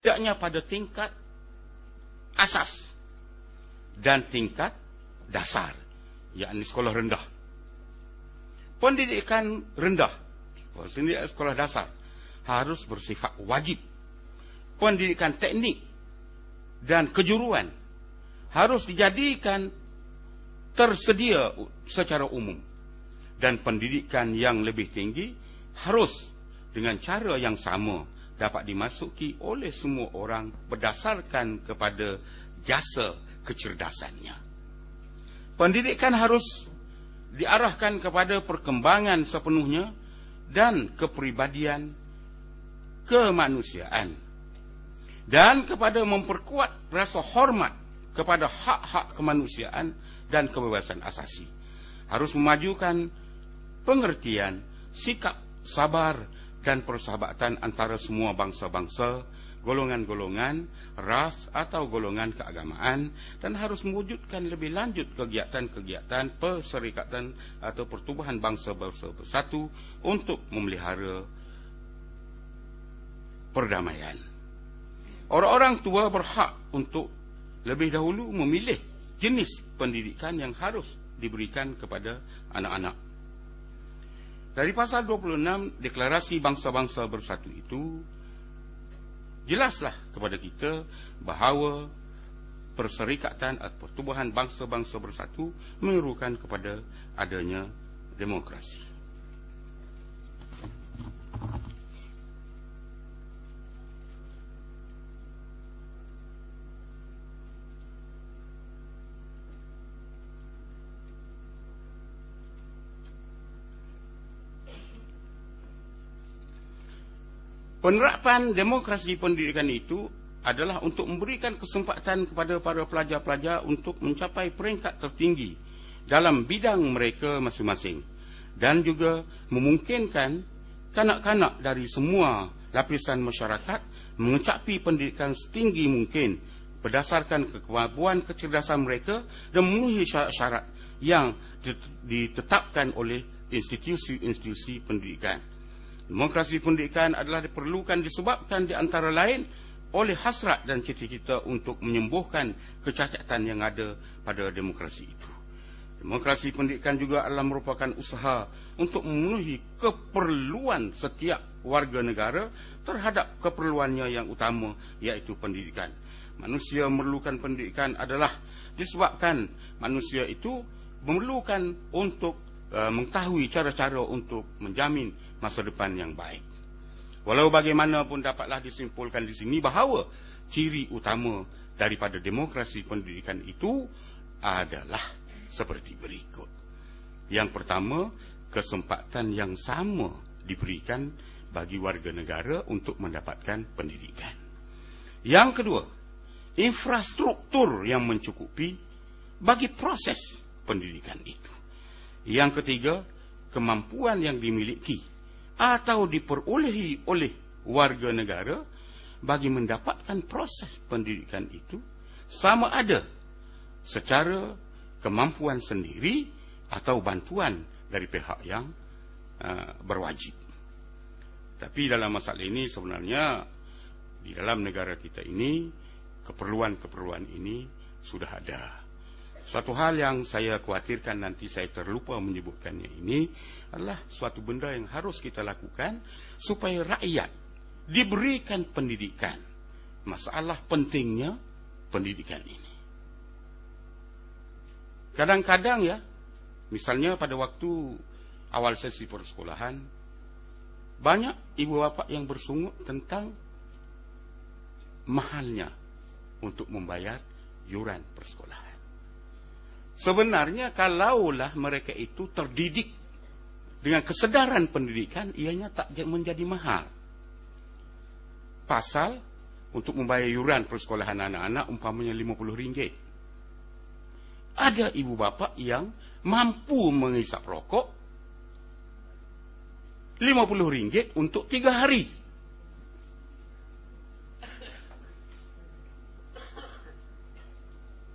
tidaknya pada tingkat asas dan tingkat dasar, yakni sekolah rendah. Pendidikan rendah, pendidikan sekolah dasar harus bersifat wajib. Pendidikan teknik dan kejuruan harus dijadikan tersedia secara umum. Dan pendidikan yang lebih tinggi harus dengan cara yang sama dapat dimasuki oleh semua orang berdasarkan kepada jasa kecerdasannya. Pendidikan harus diarahkan kepada perkembangan sepenuhnya dan kepribadian kemanusiaan, dan kepada memperkuat rasa hormat kepada hak-hak kemanusiaan dan kebebasan asasi. Harus memajukan pengertian, sikap sabar dan persahabatan antara semua bangsa-bangsa, golongan-golongan, ras atau golongan keagamaan, dan harus mewujudkan lebih lanjut kegiatan-kegiatan perserikatan atau pertubuhan bangsa-bangsa bersatu untuk memelihara perdamaian. Orang-orang tua berhak untuk lebih dahulu memilih jenis pendidikan yang harus diberikan kepada anak-anak. Dari pasal 26 Deklarasi Bangsa-Bangsa Bersatu itu, jelaslah kepada kita bahawa perserikatan atau pertubuhan bangsa-bangsa bersatu menyerukan kepada adanya demokrasi. Penerapan demokrasi pendidikan itu adalah untuk memberikan kesempatan kepada para pelajar-pelajar untuk mencapai peringkat tertinggi dalam bidang mereka masing-masing, dan juga memungkinkan kanak-kanak dari semua lapisan masyarakat mencapai pendidikan setinggi mungkin berdasarkan kemampuan kecerdasan mereka dan memenuhi syarat-syarat yang ditetapkan oleh institusi-institusi pendidikan. Demokrasi pendidikan adalah diperlukan disebabkan di antara lain oleh hasrat dan cita-cita untuk menyembuhkan kecacatan yang ada pada demokrasi itu. Demokrasi pendidikan juga adalah merupakan usaha untuk memenuhi keperluan setiap warga negara terhadap keperluannya yang utama, iaitu pendidikan. Manusia memerlukan pendidikan adalah disebabkan manusia itu memerlukan untuk mengetahui cara-cara untuk menjamin masa depan yang baik. Walau bagaimanapun dapatlah disimpulkan di sini bahawa ciri utama daripada demokrasi pendidikan itu adalah seperti berikut. Yang pertama, kesempatan yang sama diberikan bagi warga negara untuk mendapatkan pendidikan. Yang kedua, infrastruktur yang mencukupi bagi proses pendidikan itu. Yang ketiga, kemampuan yang dimiliki atau diperolehi oleh warga negara bagi mendapatkan proses pendidikan itu, sama ada secara kemampuan sendiri atau bantuan dari pihak yang berwajib. Tapi dalam masalah ini sebenarnya di dalam negara kita ini keperluan-keperluan ini sudah ada. Suatu hal yang saya khawatirkan nanti saya terlupa menyebutkannya ini adalah suatu benda yang harus kita lakukan supaya rakyat diberikan pendidikan. Masalah pentingnya pendidikan ini. Kadang-kadang ya, misalnya pada waktu awal sesi persekolahan, banyak ibu bapa yang bersungut tentang mahalnya untuk membayar yuran persekolahan. Sebenarnya kalaulah mereka itu terdidik dengan kesedaran pendidikan, ianya tak menjadi mahal. Pasal untuk membayar yuran persekolahan anak-anak umpamanya RM50. Ada ibu bapa yang mampu menghisap rokok RM50 untuk 3 hari.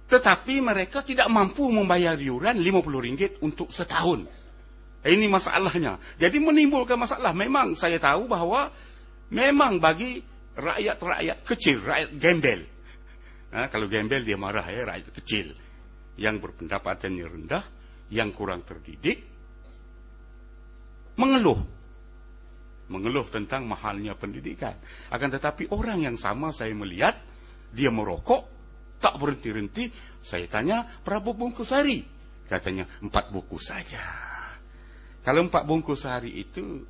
Tetapi mereka tidak mampu membayar yuran RM50 untuk setahun. Ini masalahnya. Jadi menimbulkan masalah. Memang saya tahu bahawa memang bagi rakyat kecil, rakyat gembel. Kalau gembel dia marah ya, rakyat kecil yang berpendapatannya rendah, yang kurang terdidik, mengeluh tentang mahalnya pendidikan. Akan tetapi orang yang sama saya melihat, dia merokok, tak berhenti-henti. Saya tanya, berapa bungkus sehari? Katanya, 4 bungkus saja. Kalau 4 bungkus sehari itu,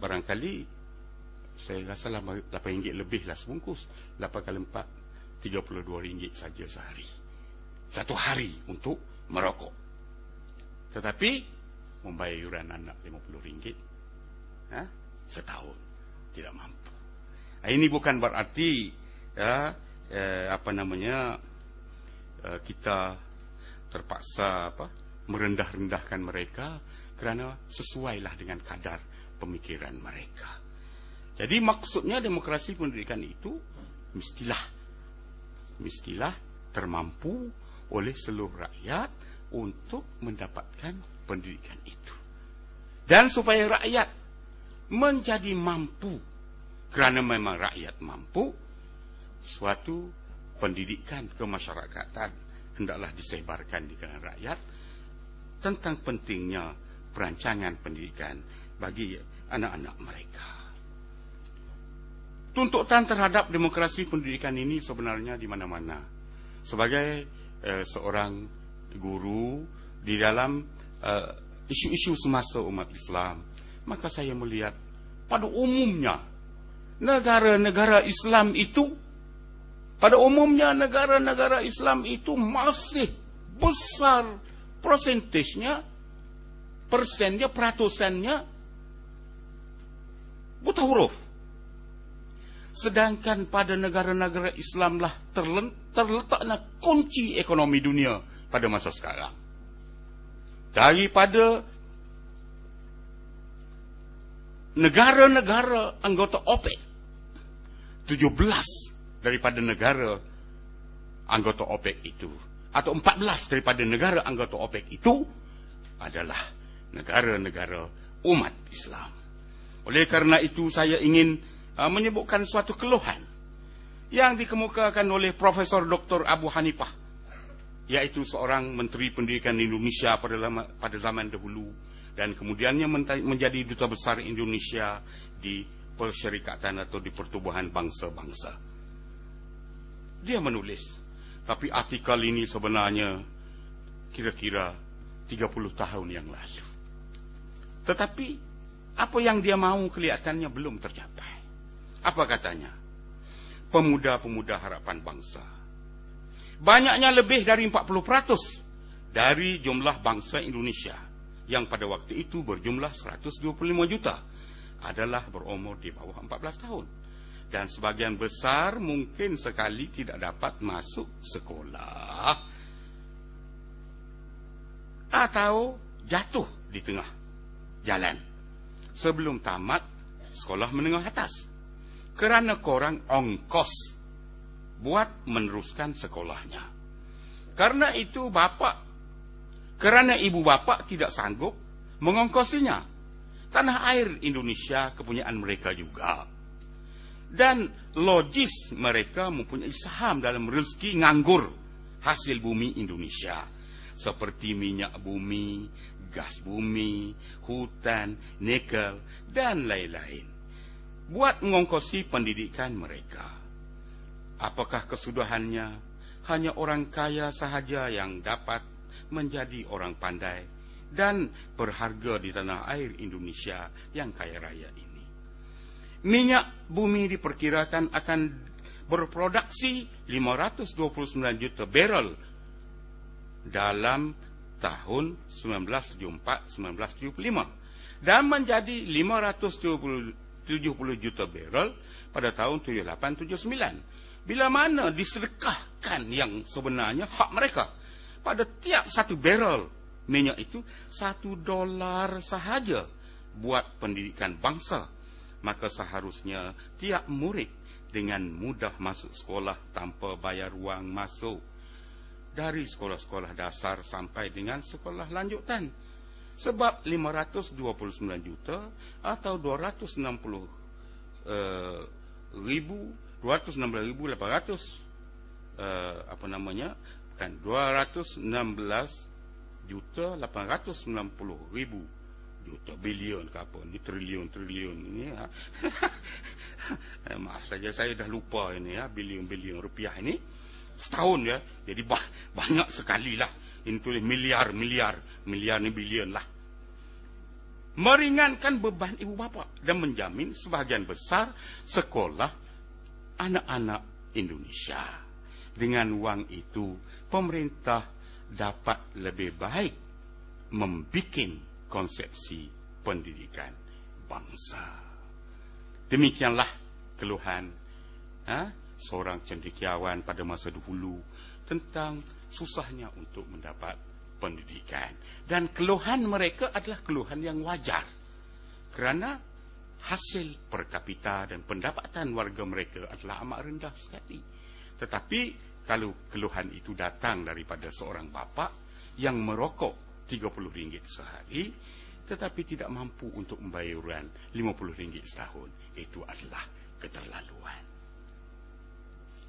barangkali, saya rasa RM8 lebih lah sebungkus. 8 kali 4, RM32 saja sehari. Satu hari untuk merokok. Tetapi, membayar yuran anak RM50 setahun. Tidak mampu. Ini bukan berarti kita terpaksa merendah-rendahkan mereka, kerana sesuailah dengan kadar pemikiran mereka. Jadi maksudnya demokrasi pendidikan itu mestilah termampu oleh seluruh rakyat untuk mendapatkan pendidikan itu. Dan supaya rakyat menjadi mampu, kerana memang rakyat mampu, suatu pendidikan kemasyarakatan hendaklah disebarkan di kalangan rakyat tentang pentingnya perancangan pendidikan bagi anak-anak mereka. Tuntutan terhadap demokrasi pendidikan ini sebenarnya di mana-mana. Sebagai seorang guru di dalam isu-isu semasa umat Islam, maka saya melihat pada umumnya negara-negara Islam itu masih besar persentasenya, peratusannya buta huruf. Sedangkan pada negara-negara Islamlah terletaknya kunci ekonomi dunia pada masa sekarang. Daripada negara-negara anggota OPEC, 17 daripada negara anggota OPEC itu, atau 14 daripada negara anggota OPEC itu adalah negara-negara umat Islam. Oleh karena itu saya ingin menyebutkan suatu keluhan yang dikemukakan oleh Profesor Dr. Abu Hanifah, yaitu seorang Menteri Pendidikan Indonesia pada zaman dahulu, dan kemudiannya menjadi Duta Besar Indonesia di Persyarikatan atau di Pertubuhan Bangsa-Bangsa. Dia menulis, tapi artikel ini sebenarnya kira-kira 30 tahun yang lalu. Tetapi apa yang dia mahu kelihatannya belum tercapai. Apa katanya? Pemuda-pemuda harapan bangsa. Banyaknya lebih dari 40% dari jumlah bangsa Indonesia, yang pada waktu itu berjumlah 125 juta, adalah berumur di bawah 14 tahun. Dan sebagian besar mungkin sekali tidak dapat masuk sekolah atau jatuh di tengah jalan sebelum tamat sekolah menengah atas, kerana kurang ongkos buat meneruskan sekolahnya. Karena itu kerana ibu bapa tidak sanggup mengongkosinya. Tanah air Indonesia kepunyaan mereka juga. Dan logis mereka mempunyai saham dalam rezeki nganggur hasil bumi Indonesia, seperti minyak bumi, gas bumi, hutan, nikel, dan lain-lain, buat mengongkosi pendidikan mereka. Apakah kesudahannya hanya orang kaya sahaja yang dapat menjadi orang pandai dan berharga di tanah air Indonesia yang kaya raya ini? Minyak bumi diperkirakan akan berproduksi 529 juta barrel dalam tahun 1974-1975 dan menjadi 570 juta barrel pada tahun 78-79. Bila mana disedekahkan yang sebenarnya hak mereka, pada tiap satu barrel minyak itu $1 sahaja buat pendidikan bangsa, maka seharusnya tiap murid dengan mudah masuk sekolah tanpa bayar wang masuk, dari sekolah-sekolah dasar sampai dengan sekolah lanjutan. Sebab 529 juta atau 260 juta bilion ke apa ni, triliun ini ha. Maaf saja saya dah lupa ini ya, bilion rupiah ini setahun ya, jadi banyak sekali lah. Ini tulis miliar ni bilion lah. Meringankan beban ibu bapa dan menjamin sebahagian besar sekolah anak-anak Indonesia. Dengan wang itu pemerintah dapat lebih baik membikin konsepsi pendidikan bangsa. Demikianlah keluhan seorang cendekiawan pada masa dahulu tentang susahnya untuk mendapat pendidikan. Dan keluhan mereka adalah keluhan yang wajar, kerana hasil per kapita dan pendapatan warga mereka adalah amat rendah sekali. Tetapi kalau keluhan itu datang daripada seorang bapa yang merokok RM30 sehari, tetapi tidak mampu untuk membayar RM50 setahun, itu adalah keterlaluan.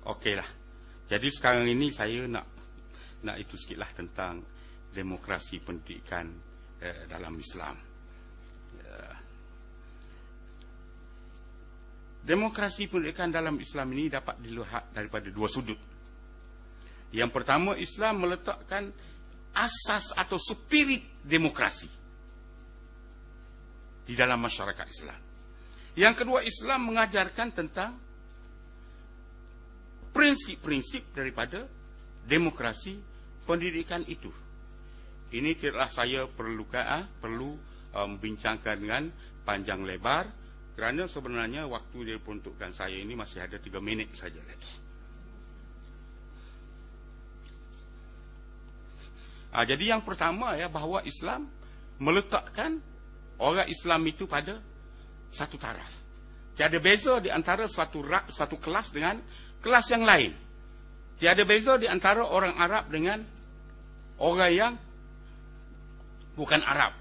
Okeylah. Jadi sekarang ini saya nak itu sikitlah tentang demokrasi pendidikan dalam Islam. Demokrasi pendidikan dalam Islam ini dapat dilihat daripada dua sudut. Yang pertama, Islam meletakkan asas atau spirit demokrasi di dalam masyarakat Islam. Yang kedua, Islam mengajarkan tentang prinsip-prinsip daripada demokrasi pendidikan itu. Ini tidaklah saya perlu membincangkan dengan panjang lebar, kerana sebenarnya waktu dia peruntukkan saya ini masih ada 3 minit saja lagi. Jadi yang pertama ya, bahawa Islam meletakkan orang Islam itu pada satu taraf. Tiada beza di antara satu kelas dengan kelas yang lain. Tiada beza di antara orang Arab dengan orang yang bukan Arab.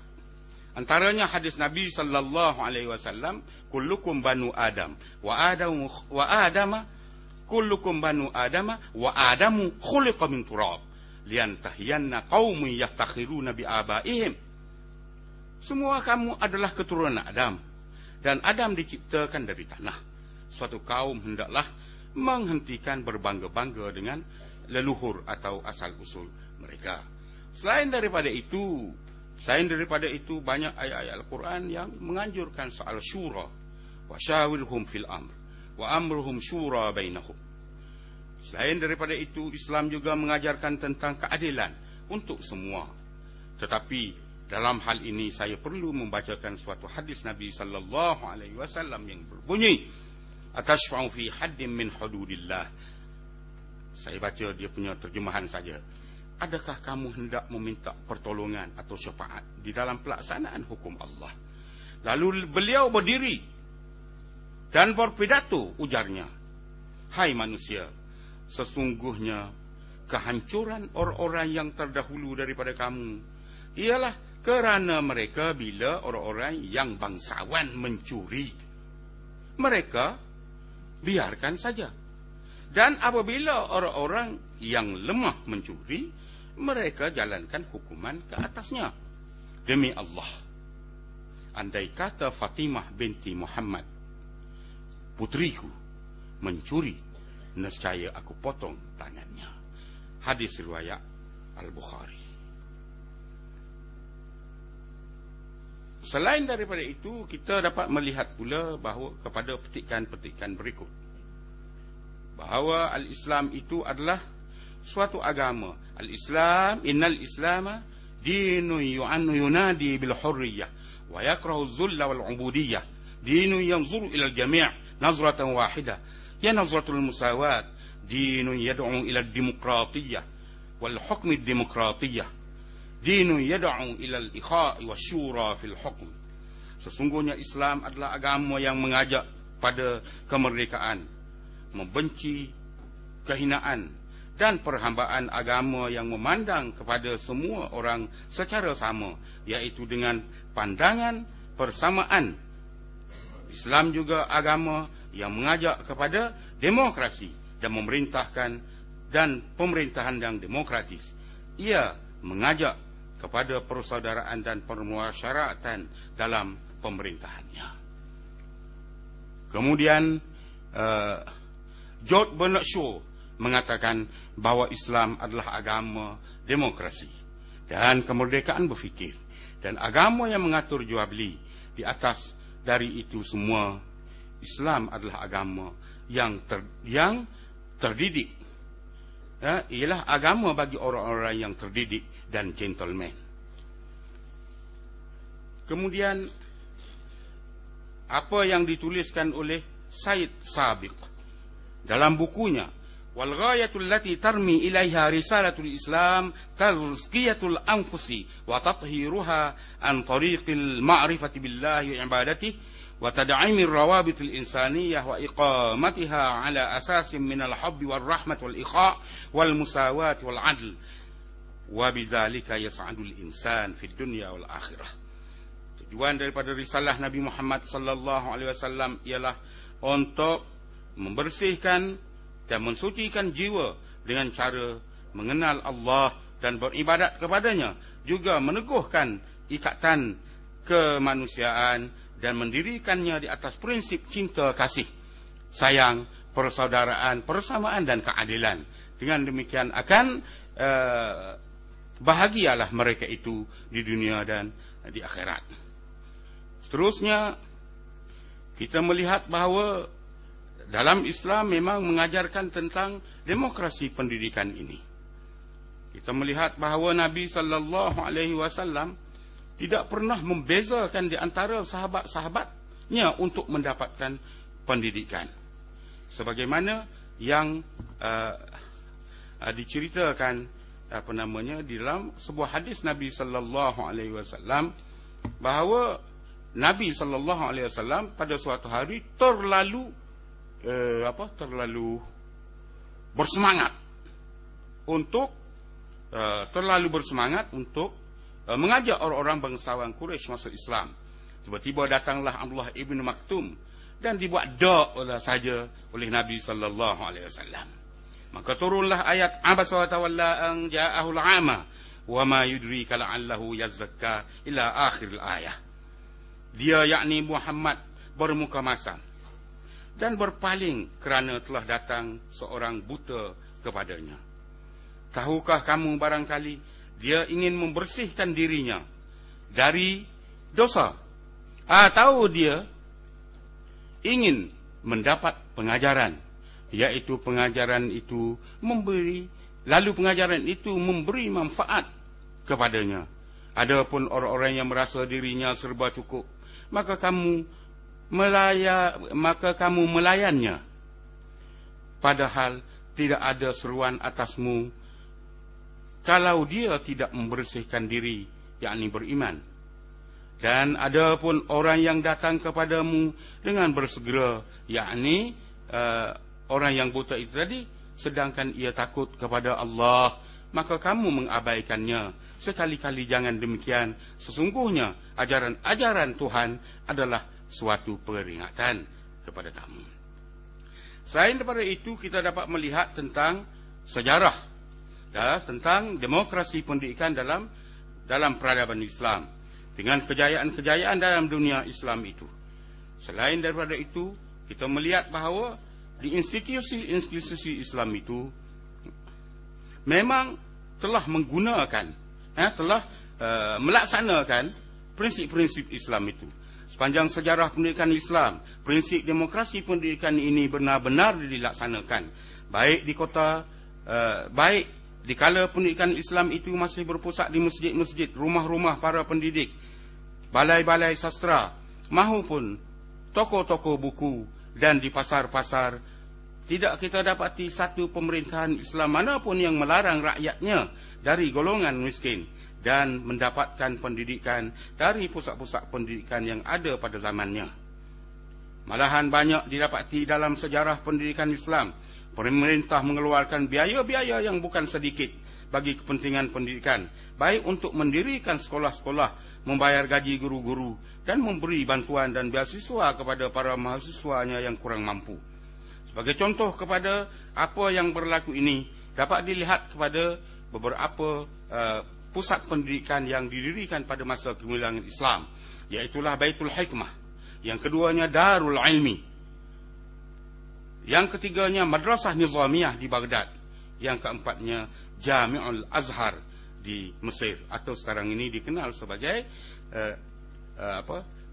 Antaranya hadis Nabi sallallahu alaihi wasallam, kullukum banu Adam wa Adama kullukum banu Adama wa Adamu khuliqa min turab liyantahiyanna qaumun yaftakhiruna bi abaihim. Semua kamu adalah keturunan Adam, dan Adam diciptakan dari tanah. Suatu kaum hendaklah menghentikan berbangga-bangga dengan leluhur atau asal-usul mereka. Selain daripada itu banyak ayat-ayat Al-Quran yang menganjurkan soal syura. Wa syawirhum fil amr wa amruhum syura bainahum. Selain daripada itu, Islam juga mengajarkan tentang keadilan untuk semua. Tetapi dalam hal ini saya perlu membacakan suatu hadis Nabi sallallahu alaihi wasallam yang berbunyi, atashfa'u fi haddin min hududillah. Saya baca dia punya terjemahan saja. Adakah kamu hendak meminta pertolongan atau syafaat di dalam pelaksanaan hukum Allah? Lalu beliau berdiri dan berpidato, ujarnya, hai manusia, sesungguhnya kehancuran orang-orang yang terdahulu daripada kamu ialah kerana mereka bila orang-orang yang bangsawan mencuri, mereka biarkan saja. Dan apabila orang-orang yang lemah mencuri, mereka jalankan hukuman ke atasnya. Demi Allah, andai kata Fatimah binti Muhammad, putriku, mencuri, nescaya aku potong tangannya. Hadis riwayat Al-Bukhari. Selain daripada itu, kita dapat melihat pula bahawa kepada petikan-petikan berikut, bahawa al-Islam itu adalah suatu agama. Al-Islam, innal Islama dinun yunadi bil hurriyah wa yakrahu az-zulla wal ubudiyah. Dinun yanzuru ila al-jami' nazratan wahidah, ya nazratul musawat. Dinun yad'u ila ad-demokratiyah wal hukm ad-demokratiyah. Dinun yad'u ila al-ikha'i wasyura fil hukm. Sesungguhnya Islam adalah agama yang mengajak pada kemerdekaan, membenci kehinaan, dan perhambaan agama yang memandang kepada semua orang secara sama, iaitu dengan pandangan persamaan Islam juga agama yang mengajak kepada demokrasi dan pemerintahan yang demokratis. Ia mengajak kepada persaudaraan dan permuasyaratan dalam pemerintahannya. Kemudian George Bernard Shaw mengatakan bahawa Islam adalah agama demokrasi dan kemerdekaan berfikir, dan agama yang mengatur jual beli. Di atas dari itu semua, Islam adalah agama yang terdidik. Ialah agama bagi orang-orang yang terdidik dan gentleman. Kemudian apa yang dituliskan oleh Said Sabiq dalam bukunya Wal ghayatul lati tarmi ilaiha risalatul Islam tazkiyatul anfusi wa tathiruha an tariqil ma'rifati billahi wa ibadatihi wa tad'imir rawabitil insaniyah wa iqamatiha ala asasin minal hubbi wal rahmat wal ikha' wal musawat wal adl wa bidzalika yas'adul insan fid dunya wal akhirah. Tujuan daripada risalah Nabi Muhammad sallallahu alaihi wasallam ialah untuk membersihkan dan mensucikan jiwa dengan cara mengenal Allah dan beribadat kepadanya, juga meneguhkan ikatan kemanusiaan dan mendirikannya di atas prinsip cinta kasih, sayang, persaudaraan, persamaan dan keadilan. Dengan demikian akan bahagialah mereka itu di dunia dan di akhirat. Seterusnya kita melihat bahawa dalam Islam memang mengajarkan tentang demokrasi pendidikan ini. Kita melihat bahawa Nabi sallallahu alaihi wasallam tidak pernah membezakan di antara sahabat-sahabatnya untuk mendapatkan pendidikan. Sebagaimana yang diceritakan di dalam sebuah hadis Nabi sallallahu alaihi wasallam bahawa Nabi sallallahu alaihi wasallam pada suatu hari terlalu bersemangat untuk mengajak orang-orang bangsawan Quraisy masuk Islam. Tiba-tiba datanglah Abdullah ibn Maktum dan dibuat doa saja oleh Nabi sallallahu alaihi wasallam. Maka turunlah ayat abasa wa tawalla an ja'ahu al-'ama wa ma yudrika la'allahu yazakka ila akhir ayah. Dia yakni Muhammad bermuka masam dan berpaling kerana telah datang seorang buta kepadanya. Tahukah kamu barangkali dia ingin membersihkan dirinya dari dosa, atau dia ingin mendapat pengajaran, iaitu pengajaran itu memberi manfaat kepadanya. Adapun orang-orang yang merasa dirinya serba cukup, maka kamu melayannya, padahal tidak ada seruan atasmu kalau dia tidak membersihkan diri, yakni beriman. Dan adapun orang yang datang kepadamu dengan bersegera, yakni orang yang buta itu tadi, sedangkan ia takut kepada Allah, maka kamu mengabaikannya. Sekali-kali jangan demikian. Sesungguhnya ajaran Tuhan adalah suatu peringatan kepada kamu. Selain daripada itu, kita dapat melihat tentang sejarah tentang demokrasi pendidikan dalam peradaban Islam dengan kejayaan-kejayaan dalam dunia Islam itu. Selain daripada itu, kita melihat bahawa di institusi Islam itu memang telah melaksanakan prinsip-prinsip Islam itu. Sepanjang sejarah pendidikan Islam, prinsip demokrasi pendidikan ini benar-benar dilaksanakan, baik di kala pendidikan Islam itu masih berpusat di masjid-masjid, rumah-rumah para pendidik, balai-balai sastra, maupun toko-toko buku dan di pasar-pasar. Tidak kita dapati satu pemerintahan Islam manapun yang melarang rakyatnya dari golongan miskin dan mendapatkan pendidikan dari pusat-pusat pendidikan yang ada pada zamannya. Malahan banyak didapati dalam sejarah pendidikan Islam, pemerintah mengeluarkan biaya-biaya yang bukan sedikit bagi kepentingan pendidikan, baik untuk mendirikan sekolah-sekolah membayar gaji guru-guru dan memberi bantuan dan beasiswa kepada para mahasiswanya yang kurang mampu. Sebagai contoh kepada apa yang berlaku ini, dapat dilihat kepada beberapa pusat pendidikan yang didirikan pada masa kegemilangan Islam, iaitulah Baitul Hikmah, yang keduanya Darul Ilmi, yang ketiganya Madrasah Nizamiyah di Baghdad, yang keempatnya Jami'ul Azhar di Mesir, atau sekarang ini dikenal sebagai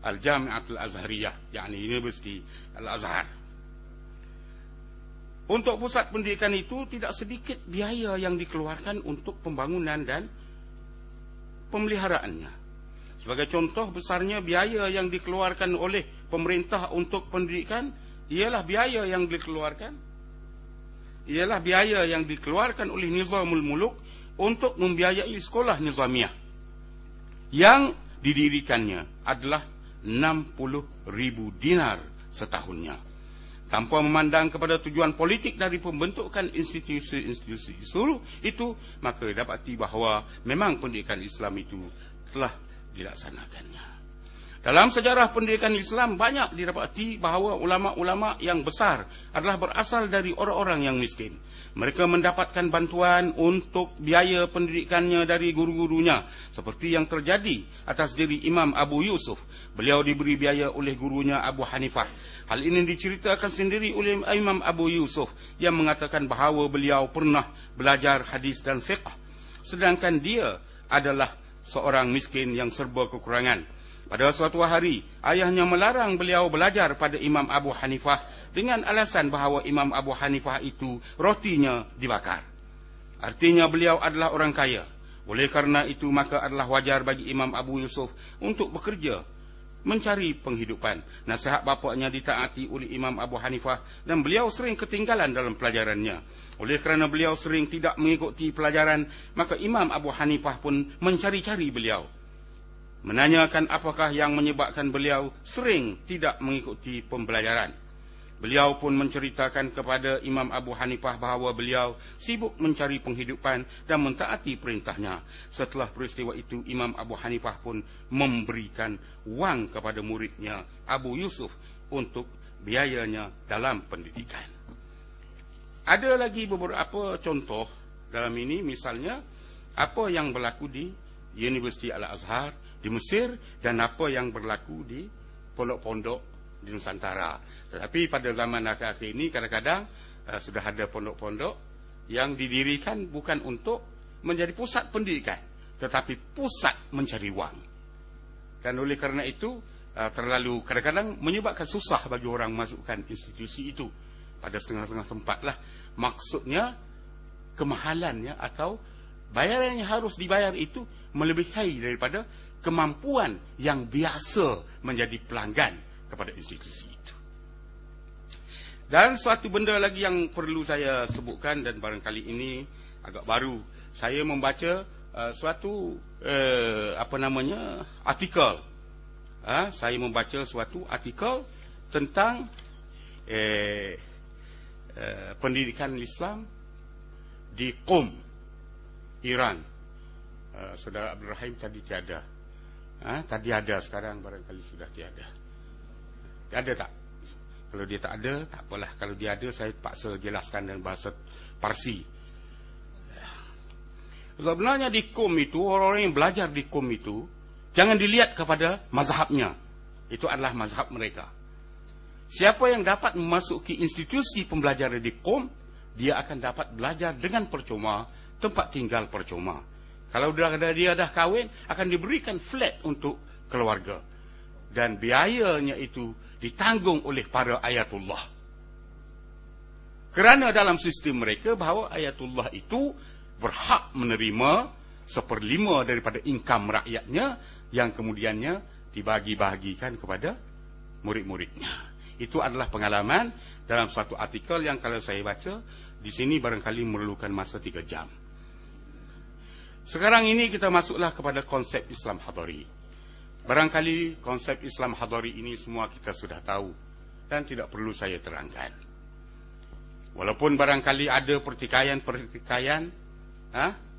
Al-Jami'atul Azhariyah, yakni University Al-Azhar. Untuk pusat pendidikan itu tidak sedikit biaya yang dikeluarkan untuk pembangunan dan pemeliharaannya. Sebagai contoh besarnya biaya yang dikeluarkan oleh pemerintah untuk pendidikan ialah biaya yang dikeluarkan oleh Nizamul Muluk untuk membiayai sekolah Nizamiyah yang didirikannya adalah 60,000 dinar setahunnya. Tanpa memandang kepada tujuan politik dari pembentukan institusi-institusi itu, maka dapati bahawa memang pendidikan Islam itu telah dilaksanakannya. Dalam sejarah pendidikan Islam banyak didapati bahawa ulama-ulama yang besar adalah berasal dari orang-orang yang miskin. Mereka mendapatkan bantuan untuk biaya pendidikannya dari guru-gurunya, seperti yang terjadi atas diri Imam Abu Yusuf. Beliau diberi biaya oleh gurunya Abu Hanifah. Hal ini diceritakan sendiri oleh Imam Abu Yusuf yang mengatakan bahawa beliau pernah belajar hadis dan fiqh, sedangkan dia adalah seorang miskin yang serba kekurangan. Pada suatu hari, ayahnya melarang beliau belajar pada Imam Abu Hanifah dengan alasan bahawa Imam Abu Hanifah itu rotinya dibakar. Artinya beliau adalah orang kaya. Oleh karena itu, maka adalah wajar bagi Imam Abu Yusuf untuk bekerja mencari penghidupan. Nasihat bapaknya ditaati oleh Imam Abu Hanifah dan beliau sering ketinggalan dalam pelajarannya. Oleh kerana beliau sering tidak mengikuti pelajaran, maka Imam Abu Hanifah pun mencari-cari beliau, menanyakan apakah yang menyebabkan beliau sering tidak mengikuti pembelajaran. Beliau pun menceritakan kepada Imam Abu Hanifah bahawa beliau sibuk mencari penghidupan dan mentaati perintahnya. Setelah peristiwa itu, Imam Abu Hanifah pun memberikan wang kepada muridnya Abu Yusuf untuk biayanya dalam pendidikan. Ada lagi beberapa contoh dalam ini, misalnya apa yang berlaku di Universiti Al-Azhar di Mesir dan apa yang berlaku di pondok-pondok di Nusantara. Tetapi pada zaman akhir-akhir ini kadang-kadang sudah ada pondok-pondok yang didirikan bukan untuk menjadi pusat pendidikan, tetapi pusat mencari wang. Dan oleh kerana itu terlalu kadang-kadang menyebabkan susah bagi orang masukkan institusi itu pada setengah-setengah tempat lah. Maksudnya kemahalannya atau bayaran yang harus dibayar itu melebihi daripada kemampuan yang biasa menjadi pelanggan kepada institusi itu. Dan suatu benda lagi yang perlu saya sebutkan, dan barangkali ini agak baru, saya membaca suatu artikel. Saya membaca suatu artikel tentang pendidikan Islam di Qom, Iran. Saudara Abdul Rahim tadi tiada. Tadi ada, sekarang barangkali sudah tiada. Ada tak? Kalau dia tak ada, tak apalah. Kalau dia ada, saya paksa jelaskan dalam bahasa Parsi. Sebenarnya di Qom itu, orang-orang yang belajar di Qom itu, jangan dilihat kepada mazhabnya. Itu adalah mazhab mereka. Siapa yang dapat memasuki institusi pembelajaran di Qom, dia akan dapat belajar dengan percuma, tempat tinggal percuma. Kalau dia dah kahwin, akan diberikan flat untuk keluarga. Dan biayanya itu ditanggung oleh para ayatullah. Kerana dalam sistem mereka bahawa ayatullah itu berhak menerima 1/5 daripada income rakyatnya yang kemudiannya dibagi-bahagikan kepada murid-muridnya. Itu adalah pengalaman dalam suatu artikel yang kalau saya baca, di sini barangkali memerlukan masa 3 jam. Sekarang ini kita masuklah kepada konsep Islam Hadari. Barangkali konsep Islam Hadari ini semua kita sudah tahu dan tidak perlu saya terangkan. Walaupun barangkali ada pertikaian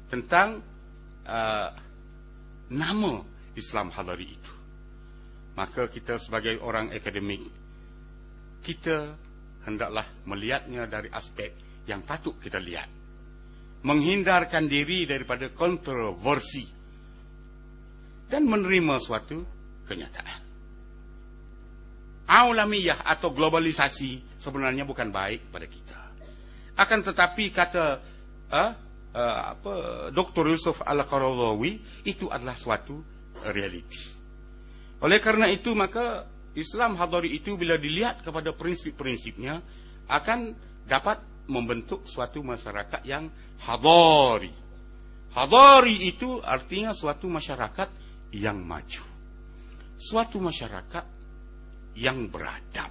tentang nama Islam hadari itu. Maka kita sebagai orang akademik, kita hendaklah melihatnya dari aspek yang patut kita lihat. Menghindarkan diri daripada kontroversi dan menerima suatu kenyataan. Aulamiyah atau globalisasi sebenarnya bukan baik pada kita. Akan tetapi kata Dr. Yusuf Al-Qaradawi, itu adalah suatu realiti. Oleh karena itu maka Islam hadari itu bila dilihat kepada prinsip-prinsipnya akan dapat membentuk suatu masyarakat yang hadari. Hadari itu artinya suatu masyarakat yang maju. Suatu masyarakat yang beradab.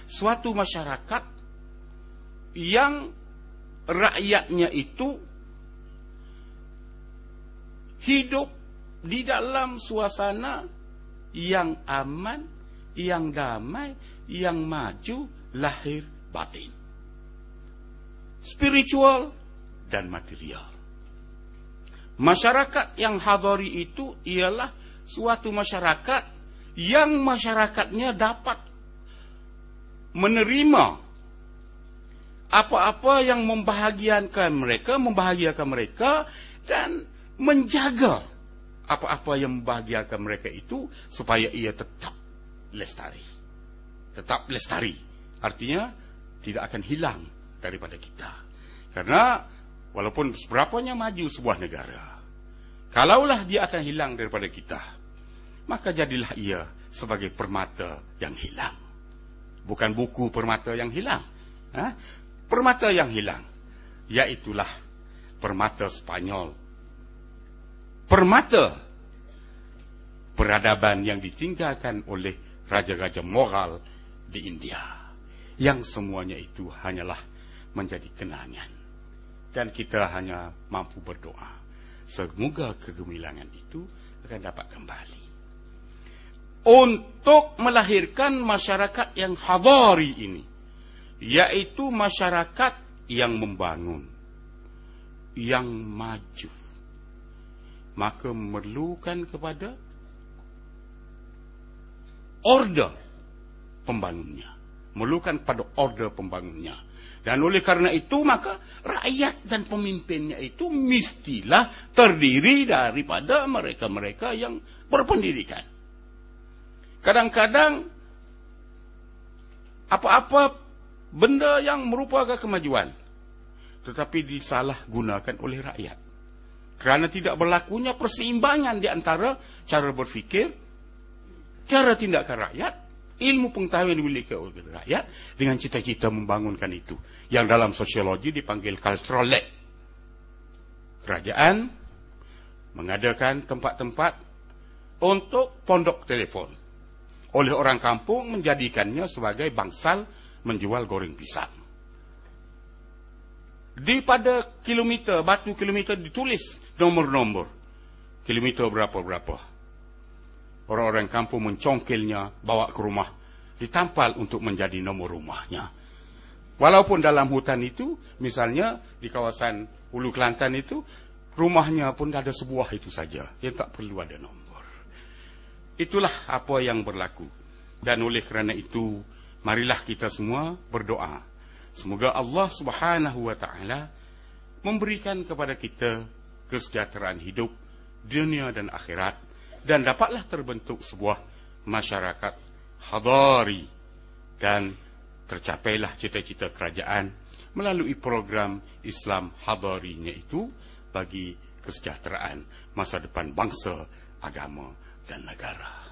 Suatu masyarakat yang rakyatnya itu hidup di dalam suasana yang aman, yang damai, yang maju, lahir batin, spiritual dan material. Masyarakat yang hadari itu ialah suatu masyarakat yang masyarakatnya dapat menerima apa-apa yang membahagiakan mereka dan menjaga apa-apa yang membahagiakan mereka itu supaya ia tetap lestari. Tetap lestari. Artinya tidak akan hilang daripada kita. Karena walaupun seberapanya maju sebuah negara, kalaulah dia akan hilang daripada kita, maka jadilah ia sebagai permata yang hilang. Bukan buku permata yang hilang. Permata yang hilang, iaitulah permata Spanyol. Permata peradaban yang ditinggalkan oleh raja-raja moral di India. Yang semuanya itu hanyalah menjadi kenangan. Dan kita hanya mampu berdoa, semoga kegemilangan itu akan dapat kembali. Untuk melahirkan masyarakat yang hadari ini, yaitu masyarakat yang membangun, yang maju, maka memerlukan kepada order pembangunnya, memerlukan pada order pembangunnya. Dan oleh karena itu maka rakyat dan pemimpinnya itu mestilah terdiri daripada mereka-mereka yang berpendidikan. Kadang-kadang apa-apa benda yang merupakan kemajuan tetapi disalahgunakan oleh rakyat. Kerana tidak berlakunya perseimbangan di antara cara berfikir, cara tindakan rakyat, ilmu pengetahuan yang dimiliki oleh rakyat dengan cita-cita membangunkan itu. Yang dalam sosiologi dipanggil cultural lab. Kerajaan mengadakan tempat-tempat untuk pondok telefon. Oleh orang kampung menjadikannya sebagai bangsal menjual goreng pisang. Di pada kilometer, batu kilometer ditulis nomor-nomor. Kilometer berapa-berapa. Orang-orang kampung mencongkelnya, bawa ke rumah, ditampal untuk menjadi nomor rumahnya. Walaupun dalam hutan itu, misalnya di kawasan Hulu Kelantan itu, rumahnya pun ada sebuah itu saja. Yang tak perlu ada nomor. Itulah apa yang berlaku. Dan oleh kerana itu, marilah kita semua berdoa. Semoga Allah Subhanahu wa Ta'ala memberikan kepada kita kesejahteraan hidup, dunia dan akhirat. Dan dapatlah terbentuk sebuah masyarakat hadari. Dan tercapailah cita-cita kerajaan melalui program Islam hadarinya itu bagi kesejahteraan masa depan bangsa, agama dan negara.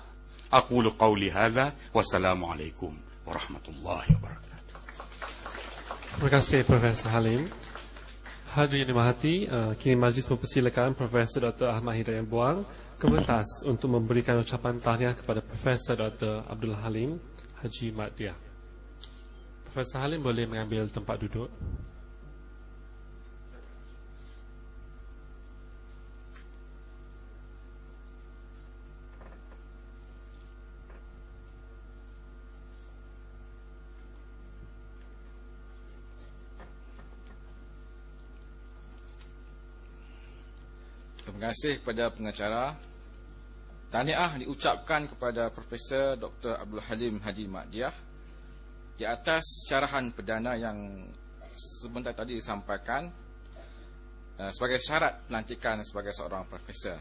Aqulu qawli hadza wassalamualaikum warahmatullahi wabarakatuh. Terima kasih Profesor Halim. Hadirin dimahati, kini majlis mempersilakan Profesor Dr. Ahmad Hidayat Buang ke pentas untuk memberikan ucapan tahniah kepada Profesor Dr. Abdul Halim Haji Maddiah. Profesor Halim boleh mengambil tempat duduk. Terima kasih kepada pengacara Tahniah diucapkan kepada Profesor Dr. Abdul Halim Haji Mat Diah di atas syarahan perdana yang sebentar tadi disampaikan sebagai syarat pelantikan sebagai seorang profesor.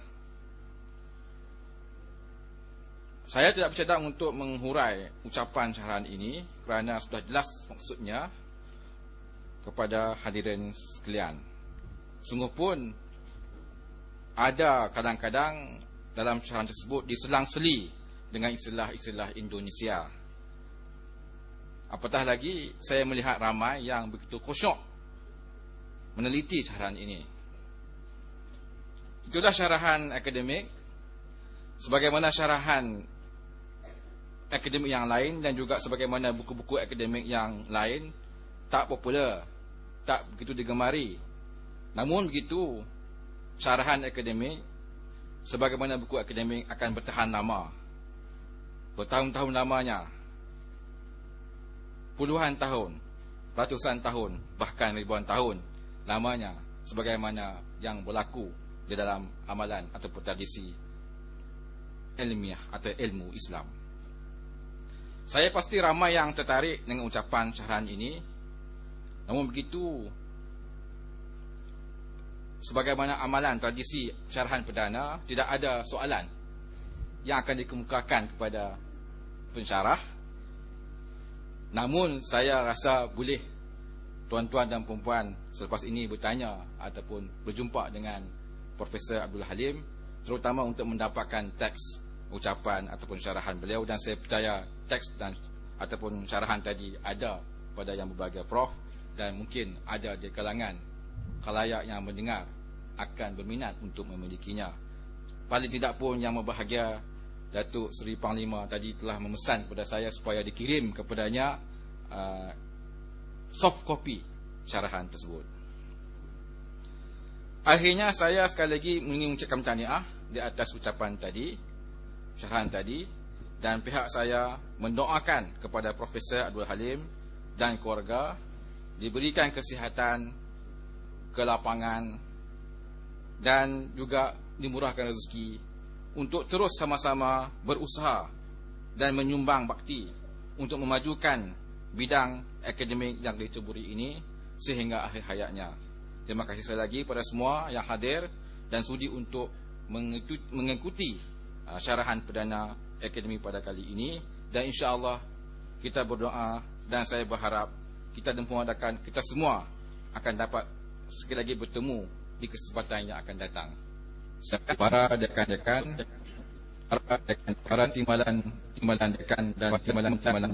Saya tidak bercadang untuk menghurai ucapan syarahan ini kerana sudah jelas maksudnya kepada hadirin sekalian. Sungguh pun ada kadang-kadang dalam syarahan tersebut diselang-seli dengan istilah-istilah Indonesia. Apatah lagi saya melihat ramai yang begitu khusyuk meneliti syarahan ini. Itulah syarahan akademik. Sebagaimana syarahan akademik yang lain dan juga sebagaimana buku-buku akademik yang lain, tak popular, tak begitu digemari. Namun begitu, syarahan akademik sebagaimana buku akademik akan bertahan lama, bertahun-tahun lamanya, puluhan tahun, ratusan tahun, bahkan ribuan tahun lamanya, sebagaimana yang berlaku di dalam amalan ataupun tradisi ilmiah atau ilmu Islam. Saya pasti ramai yang tertarik dengan ucapan syarahan ini. Namun begitu, sebagaimana amalan tradisi syarahan perdana, tidak ada soalan yang akan dikemukakan kepada pensyarah. Namun saya rasa boleh tuan-tuan dan puan-puan selepas ini bertanya ataupun berjumpa dengan Profesor Abdul Halim, terutama untuk mendapatkan teks ucapan ataupun syarahan beliau. Dan saya percaya teks dan ataupun syarahan tadi ada pada yang berbahagia Prof, dan mungkin ada di kalangan khalayak yang mendengar akan berminat untuk memilikinya. Paling tidak pun yang berbahagia Datuk Seri Panglima tadi telah memesan kepada saya supaya dikirim kepadanya soft copy syarahan tersebut. Akhirnya saya sekali lagi ingin mengucapkan tahniah di atas ucapan tadi, syarahan tadi, dan pihak saya mendoakan kepada Profesor Abdul Halim dan keluarga diberikan kesihatan, kelapangan, dan juga dimurahkan rezeki untuk terus sama-sama berusaha dan menyumbang bakti untuk memajukan bidang akademik yang diteburi ini sehingga akhir hayatnya. Terima kasih sekali lagi pada semua yang hadir dan sudi untuk mengikuti syarahan perdana akademik pada kali ini. Dan insya-Allah kita berdoa dan saya berharap kita semua akan dapat sekali lagi bertemu di kesempatan yang akan datang. Para dekan-dekan, para timbalan dekan dan timbalan